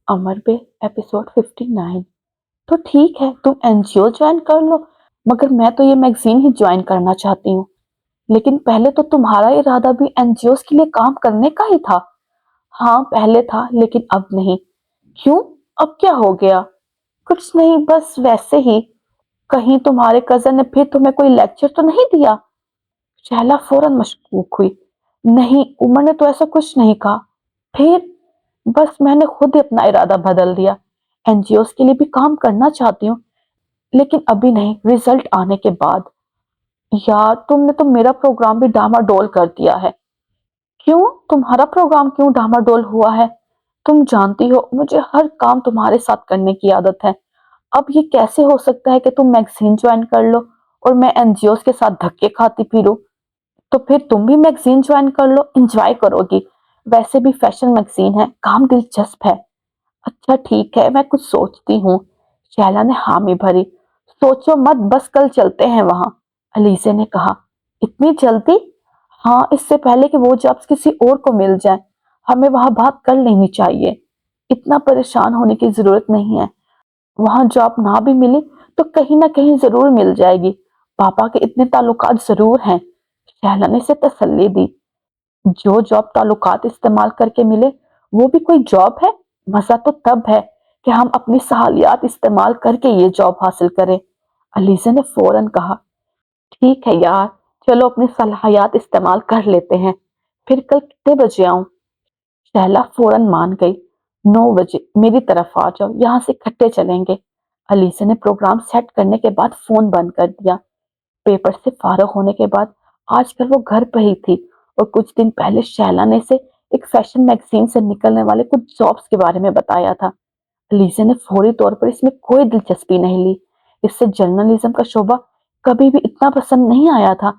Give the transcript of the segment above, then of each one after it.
अमर पे एपिसोड 59। तो ठीक है, तुम एनजीओ ज्वाइन कर लो, मगर मैं तो ये मैगजीन ही ज्वाइन करना चाहती हूँ। लेकिन पहले तो तुम्हारा इरादा भी एनजीओ के लिए काम करने का ही था। हाँ, पहले था, लेकिन अब नहीं। क्यों? अब क्या हो गया? कुछ नहीं, बस वैसे ही। कहीं तुम्हारे कजन ने फिर तुम्हें कोई लेक्चर तो नहीं दिया? शहला फौरन मशकूक हुई। नहीं, उमर ने तो ऐसा कुछ नहीं कहा। फिर? बस मैंने खुद ही अपना इरादा बदल दिया। एनजीओ के लिए भी काम करना चाहती हूँ, लेकिन अभी नहीं, रिजल्ट आने के बाद। यार, तुमने तो मेरा प्रोग्राम भी डामाडोल कर दिया है। क्यों? तुम्हारा प्रोग्राम क्यों डामाडोल हुआ है? तुम जानती हो मुझे हर काम तुम्हारे साथ करने की आदत है। अब ये कैसे हो सकता है कि तुम मैगजीन ज्वाइन कर लो और मैं एनजीओ के साथ धक्के खाती फिरूं? तो फिर तुम भी मैगजीन ज्वाइन कर लो, एंजॉय करोगी। वैसे भी फैशन मैगजीन है, काम दिलचस्प है। अच्छा ठीक है, मैं कुछ सोचती हूँ। शैला ने हामी भरी। सोचो मत, बस कल चलते हैं वहां, अलीसे ने कहा। इतनी जल्दी? हाँ, इससे पहले कि वो जॉब्स किसी और को मिल जाए, हमें वहां बात कर लेनी चाहिए। इतना परेशान होने की जरूरत नहीं है। वहां जॉब ना भी मिली तो कहीं ना कहीं जरूर मिल जाएगी। पापा के इतने ताल्लुकात जरूर हैं। शैला ने इसे तसल्ली दी। जो जॉब ताल्लुकात इस्तेमाल करके मिले, वो भी कोई जॉब है? मजा तो तब है कि हम अपनी सहालियात इस्तेमाल करके ये जॉब हासिल करें, अलीजा ने फौरन कहा। ठीक है यार, चलो अपनी सलाहियत इस्तेमाल कर लेते हैं। फिर कल कितने बजे आऊं? शहला फौरन मान गई। 9 बजे मेरी तरफ आ जाओ, यहाँ से इकट्ठे चलेंगे। अलीजा ने प्रोग्राम सेट करने के बाद फोन बंद कर दिया। पेपर से फारग होने के बाद आजकल वो घर पर ही थी और कुछ दिन पहले शैला ने से एक फैशन मैगजीन से निकलने वाले कुछ जॉब्स के बारे में बताया था। लीजे ने फौरी तौर पर इसमें कोई दिलचस्पी नहीं ली। इससे जर्नलिज्म का शोबा कभी भी इतना पसंद नहीं आया था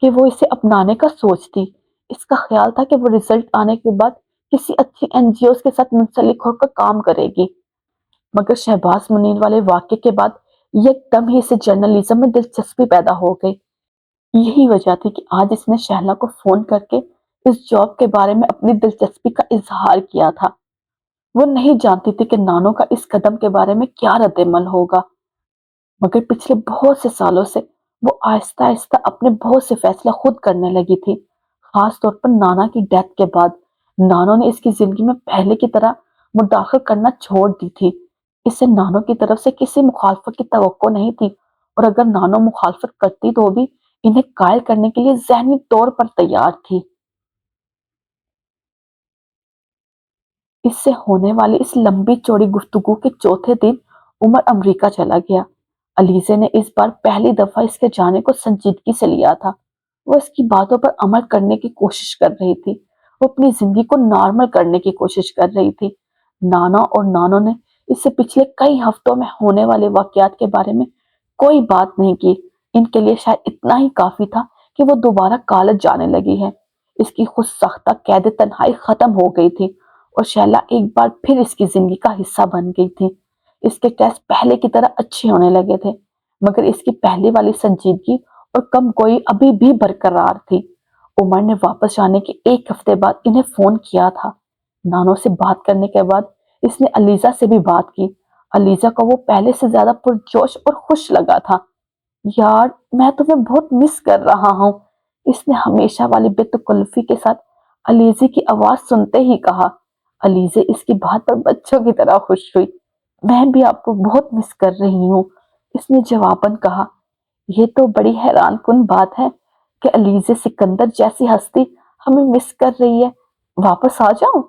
कि वो इसे अपनाने का सोचती। इसका ख्याल था कि वो रिजल्ट आने के बाद किसी अच्छी एनजीओ के साथ मुंसलिक होकर काम करेगी, मगर शहबाज मुनीर वाले वाक्य के बाद एकदम ही इसे जर्नलिज्म में दिलचस्पी पैदा हो गई। यही वजह थी कि आज इसने शहला को फोन करके इस जॉब के बारे में अपनी दिलचस्पी का इजहार किया था। वो नहीं जानती थी कि नानो का इस कदम के बारे में क्या रद्दमल होगा, मगर पिछले बहुत से सालों से वो आहिस्ता आहिस्ता अपने बहुत से फैसले खुद करने लगी थी। खास तौर पर नाना की डेथ के बाद नानो ने इसकी जिंदगी में पहले की तरह मुदाखल करना छोड़ दी थी। इससे नानो की तरफ से किसी मुखालफत की तवक्को नहीं थी, और अगर नानो मुखालफत करती तो भी इन्हें कायल करने के लिए जहनी तौर पर तैयार थी। इससे होने वाली इस लंबी चौड़ी गुफ्तगू के चौथे दिन उमर अमेरिका चला गया। अलीजे ने इस बार पहली दफा इसके जाने को संजीदगी से लिया था। वो इसकी बातों पर अमल करने की कोशिश कर रही थी। वो अपनी जिंदगी को नॉर्मल करने की कोशिश कर रही थी। नाना और नानो ने इससे पिछले कई हफ्तों में होने वाले वाकयात के बारे में कोई बात नहीं की। इनके लिए शायद इतना ही काफी था कि वो दोबारा कॉलेज जाने लगी है। इसकी खुद सख्ता कैद तन्हाई खत्म हो गई थी और शैला एक बार फिर इसकी जिंदगी का हिस्सा बन गई थी। इसके टेस्ट पहले की तरह अच्छे होने लगे थे, मगर इसकी पहले वाली संजीदगी और कम गोई अभी भी बरकरार थी। उमर ने वापस आने के एक हफ्ते बाद इन्हें फोन किया था। नानो से बात करने के बाद इसने अलीजा से भी बात की। अलीजा को वो पहले से ज्यादा पुरजोश और खुश लगा था। यार, मैं तुम्हें बहुत मिस कर रहा हूँ, इसने हमेशा वाली बेतकल्लुफी के साथ अलीजे की आवाज सुनते ही कहा। अलीजे इसकी बात पर बच्चों की तरह खुश हुई। मैं भी आपको बहुत मिस कर रही हूँ, इसने जवाबन कहा। ये तो बड़ी हैरान कुन बात है कि अलीजे सिकंदर जैसी हस्ती हमें मिस कर रही है। वापस आ जाऊं?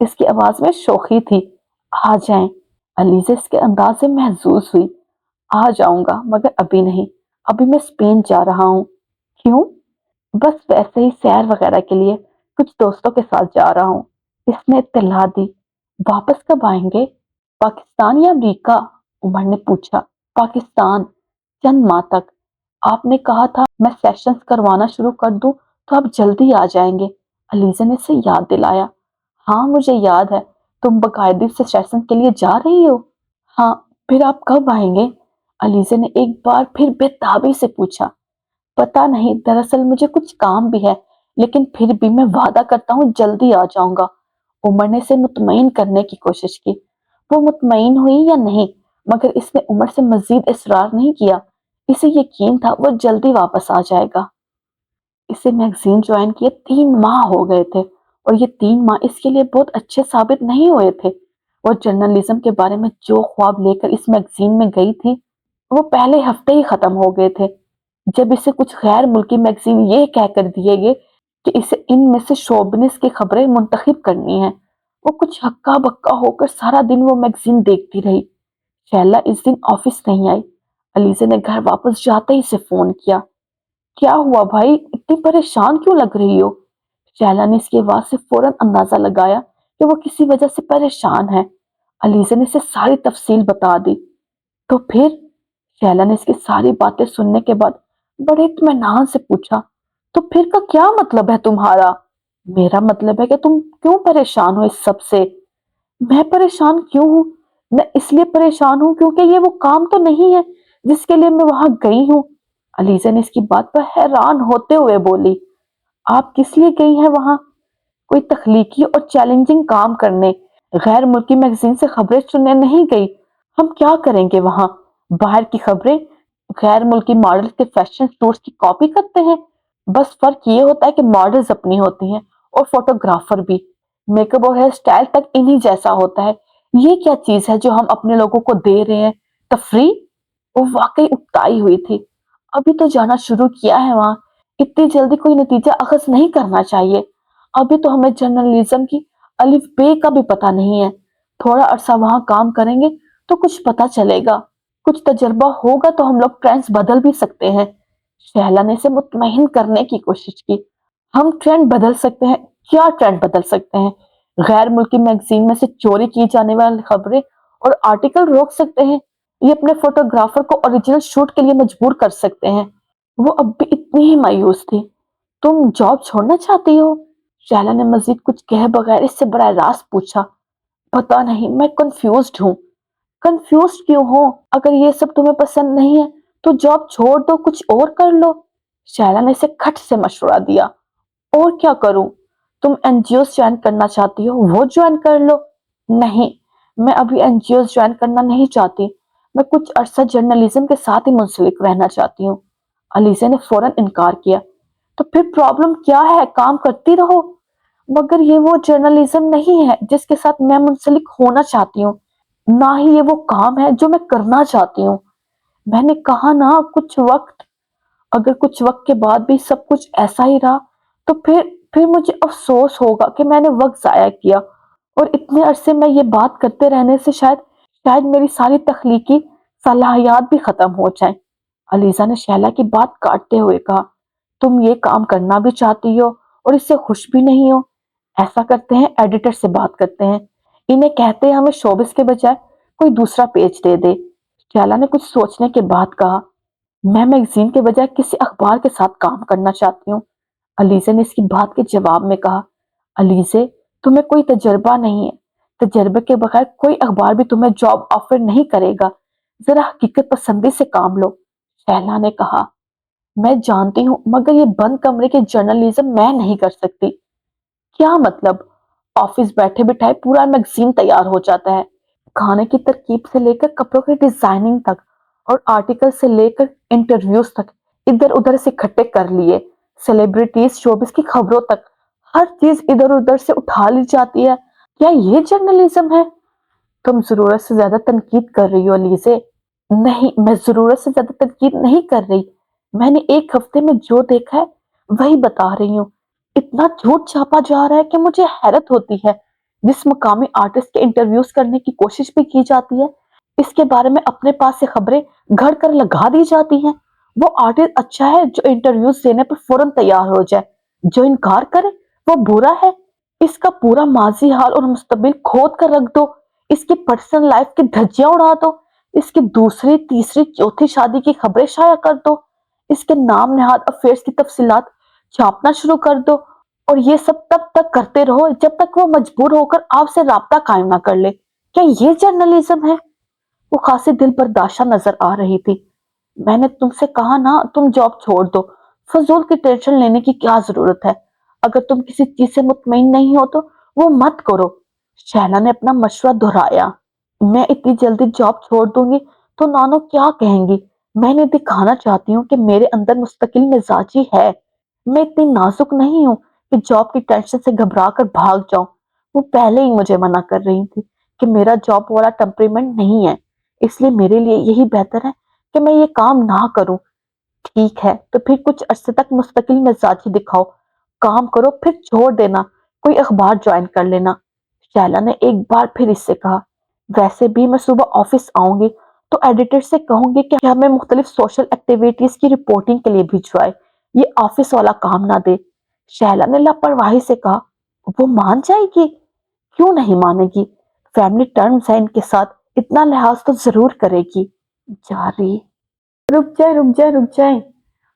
इसकी आवाज में शोखी थी। आ जाएं, अलीजे इसके अंदाज से महजूज हुई। आ जाऊंगा, मगर अभी नहीं। अभी मैं स्पेन जा रहा हूँ। क्यों? बस वैसे ही सैर वगैरह के लिए, कुछ दोस्तों के साथ जा रहा हूँ, इसने इत्तला दी। वापस कब आएंगे? पाकिस्तान या अमरीका? उमर ने पूछा। पाकिस्तान, चंद माह तक। आपने कहा था मैं सेशंस करवाना शुरू कर दूं तो आप जल्दी आ जाएंगे, अलीजा ने इसे याद दिलाया। हाँ, मुझे याद है। तुम बाकायदे से सेशन के लिए जा रही हो? हाँ। फिर आप कब आएंगे? अलीजा ने एक बार फिर बेताबी से पूछा। पता नहीं, दरअसल मुझे कुछ काम भी है, लेकिन फिर भी मैं वादा करता हूँ जल्दी आ जाऊंगा। उमर ने इसे मुतमईन करने की कोशिश की। वो मुतमईन हुई या नहीं, मगर इसने उमर से मजीद इसरार नहीं किया। इसे यकीन था वो जल्दी वापस आ जाएगा। इसे मैगजीन ज्वाइन किए 3 माह हो गए थे और ये 3 माह इसके लिए बहुत अच्छे साबित नहीं हुए थे। वो जर्नलिज्म के बारे में जो ख्वाब लेकर इस मैगजीन में गई थी, वो पहले हफ्ते ही खत्म हो गए थे। जब इसे कुछ गैर मुल्की मैगजीन ये कहकर दिए गए कि इसे इनमें से शोबनिस की खबरें मुंतखब करनी है, वो कुछ हक्का बक्का होकर सारा दिन वो मैगजीन देखती रही। शैला इस दिन ऑफिस नहीं आई। अलीजे ने घर वापस जाते ही से फोन किया। क्या हुआ भाई, इतनी परेशान क्यों लग रही हो? शैला ने इसकी आवाज से फौरन अंदाजा लगाया कि वो किसी वजह से परेशान है। अलीजे ने इसे सारी तफसील बता दी। तो फिर? शैला ने इसकी सारी बातें सुनने के बाद बड़े इत्मीनान से पूछा, तो फिर का क्या मतलब है तुम्हारा? मेरा मतलब है कि तुम क्यों परेशान हो इस सब से? मैं परेशान क्यों हूँ? मैं इसलिए परेशान हूँ क्योंकि ये वो काम तो नहीं है जिसके लिए मैं वहां गई हूँ। अलीजा ने इसकी बात पर हैरान होते हुए बोली, आप किस लिए गई हैं वहां? कोई तख्लीकी और चैलेंजिंग काम करने, गैर मुल्की मैगजीन से खबरें सुनने नहीं गई। हम क्या करेंगे वहां? बाहर की खबरें, गैर मुल्की मॉडल्स के फैशन शूट्स की कॉपी करते हैं। बस फर्क ये होता है कि मॉडल्स अपनी होती हैं और फोटोग्राफर भी। मेकअप और हेयर स्टाइल तक इन्हीं जैसा होता है। ये क्या चीज है जो हम अपने लोगों को दे रहे हैं? तफरी? वो वाकई उकताई हुई थी। अभी तो जाना शुरू किया है वहां, इतनी जल्दी कोई नतीजा अखज नहीं करना चाहिए। अभी तो हमें जर्नलिज्म की अलिफ बे का भी पता नहीं है। थोड़ा अरसा वहां काम करेंगे तो कुछ पता चलेगा, कुछ तजर्बा होगा तो हम लोग ट्रेंड्स बदल भी सकते हैं। शहला ने इसे मुतमईन करने की कोशिश की। हम ट्रेंड बदल सकते हैं? क्या ट्रेंड बदल सकते हैं? गैर मुल्की मैगजीन में से चोरी की जाने वाली खबरें और आर्टिकल रोक सकते हैं। ये अपने फोटोग्राफर को ओरिजिनल शूट के लिए मजबूर कर सकते हैं। वो अब भी इतनी ही मायूस थी। तुम जॉब छोड़ना चाहती हो? शैला ने मजीद कुछ कहे बगैर इससे बड़ा राज पूछा। पता नहीं, मैं कंफ्यूज्ड हूँ। कंफ्यूज क्यों हो? अगर ये सब तुम्हें पसंद नहीं है तो जॉब छोड़ दो, कुछ और कर लो। शैला ने इसे खट से मशवरा दिया। और क्या करूं? तुम एनजीओ ज्वाइन करना चाहती हो, वो ज्वाइन कर लो। नहीं, मैं अभी एनजीओ ज्वाइन करना नहीं चाहती। मैं कुछ अरसा जर्नलिज्म के साथ ही मुंसलिक रहना चाहती हूँ। अलीजे ने फौरन इनकार किया। तो फिर प्रॉब्लम क्या है? काम करती रहो। मगर ये वो जर्नलिज्म नहीं है जिसके साथ मैं मुंसलिक होना चाहती हूँ। ना ही ये वो काम है जो मैं करना चाहती हूँ। मैंने कहा ना, कुछ वक्त। अगर कुछ वक्त के बाद भी सब कुछ ऐसा ही रहा तो फिर मुझे अफसोस होगा कि मैंने वक्त जाया किया। और इतने अरसे में ये बात करते रहने से शायद शायद मेरी सारी तख्लीकी सलाहियत भी खत्म हो जाए। अलीजा ने शैला की बात काटते हुए कहा, तुम ये काम करना भी चाहती हो और इससे खुश भी नहीं हो। ऐसा करते हैं, एडिटर से बात करते हैं, इन्हें कहते हैं हमें शोबिस के बजाय कोई दूसरा पेज दे दे। शैला ने कुछ सोचने के बाद कहा, मैं मैगजीन के बजाय किसी अखबार के साथ काम करना चाहती हूँ। अलीजे ने इसकी बात के जवाब में कहा, अलीजे, तुम्हें कोई तजर्बा नहीं है। तजर्बे के बगैर कोई अखबार भी तुम्हें जॉब ऑफर नहीं करेगा। जरा हकीकत पसंदी से काम लो। शहला ने कहा, मैं जानती हूँ, मगर ये बंद कमरे के जर्नलिज्म मैं नहीं कर सकती। क्या मतलब? ऑफिस बैठे बिठाए पूरा मैगजीन तैयार हो जाता है। खाने की तरकीब से लेकर कपड़ों की डिजाइनिंग तक और आर्टिकल से लेकर इंटरव्यूज तक इधर उधर से इकट्ठे कर लिए। सेलिब्रिटीज, शोबिस की खबरों तक हर चीज इधर उधर से उठा ली जाती है। क्या ये जर्नलिज्म है? तुम जरूरत से ज्यादा तनकीद कर रही हो अलीजे। नहीं, मैं जरूरत से ज्यादा तनकीद नहीं कर रही। मैंने एक हफ्ते में जो देखा है वही बता रही हूँ। इतना झूठ छापा जा रहा है कि मुझे हैरत होती है। जिस मकामी आर्टिस्ट के इंटरव्यूज करने की कोशिश भी की जाती है, इसके बारे में अपने पास से खबरें घड़ कर लगा दी जाती हैं। वो आर्टिस्ट अच्छा है जो इंटरव्यूज देने पर फौरन तैयार हो जाए, जो इनकार करे वो बुरा है। इसका पूरा माजी हाल और मुस्तकबिल खोद कर रख दो। इसकी पर्सनल लाइफ की धज्जियां उड़ा दो। इसकी दूसरी, तीसरी, चौथी शादी की खबरें शाया कर दो। इसके नाम नहाद अफेयर्स की तफसीलात छापना शुरू कर दो। और ये सब तब तक करते रहो जब तक वो मजबूर होकर आपसे राब्ता कायम ना कर ले। क्या ये जर्नलिज्म है? वो खासी दिल बर्दाश्त नजर आ रही थी। मैंने तुमसे कहा ना, तुम जॉब छोड़ दो। फजूल की टेंशन लेने की क्या जरूरत है? अगर तुम किसी चीज से मुतमईन नहीं हो तो वो मत करो। शहला ने अपना मशवरा दोहराया। میں اتنی جلدی جاب چھوڑ دوں گی تو نانو کیا کہیں گی؟ میں انہیں دکھانا چاہتی ہوں کہ میرے اندر مستقل مزاجی ہے، میں اتنی نازک نہیں ہوں کہ جاب کی ٹینشن سے گھبرا کر بھاگ جاؤں۔ وہ پہلے ہی مجھے منع کر رہی تھی کہ میرا جاب والا ٹیمپریمنٹ نہیں ہے، اس لیے میرے لیے یہی بہتر ہے کہ میں یہ کام نہ کروں۔ ٹھیک ہے تو پھر کچھ عرصے تک مستقل مزاجی دکھاؤ، کام کرو پھر چھوڑ دینا، کوئی اخبار جوائن کر لینا۔ شائلہ نے ایک بار پھر اس سے کہا، ویسے بھی میں صبح آفس آؤں گی تو ایڈیٹر سے کہوں گی کہ ہمیں مختلف سوشل ایکٹیویٹیز کی رپورٹنگ کے لیے بھجوائے، یہ آفس والا کام نہ دے۔ شائلہ نے لاپرواہی سے کہا، وہ مان جائے گی؟ کیوں نہیں مانے گی؟ فیملی ٹرمز ہے ان کے ساتھ، اتنا لحاظ تو ضرور کرے گی۔ جاری رک جائے،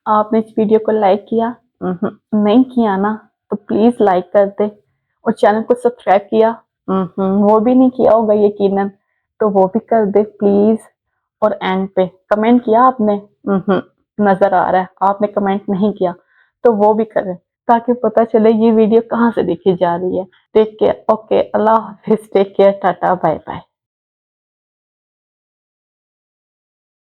آپ نے اس ویڈیو کو لائک کیا؟ نہیں کیا نا تو پلیز لائک کر دے، اور چینل کو سبسکرائب کیا؟ وہ بھی نہیں کیا ہوگا یقیناً، تو وہ بھی کر دے پلیز۔ اور اینڈ پہ کمنٹ کیا آپ نے؟ نظر آ رہا ہے آپ نے کمنٹ نہیں کیا، تو وہ بھی کریں تاکہ پتہ چلے یہ ویڈیو کہاں سے دیکھی جا رہی ہے۔ ٹیک کیئر، اوکے، اللہ حافظ، take care, tata, bye bye.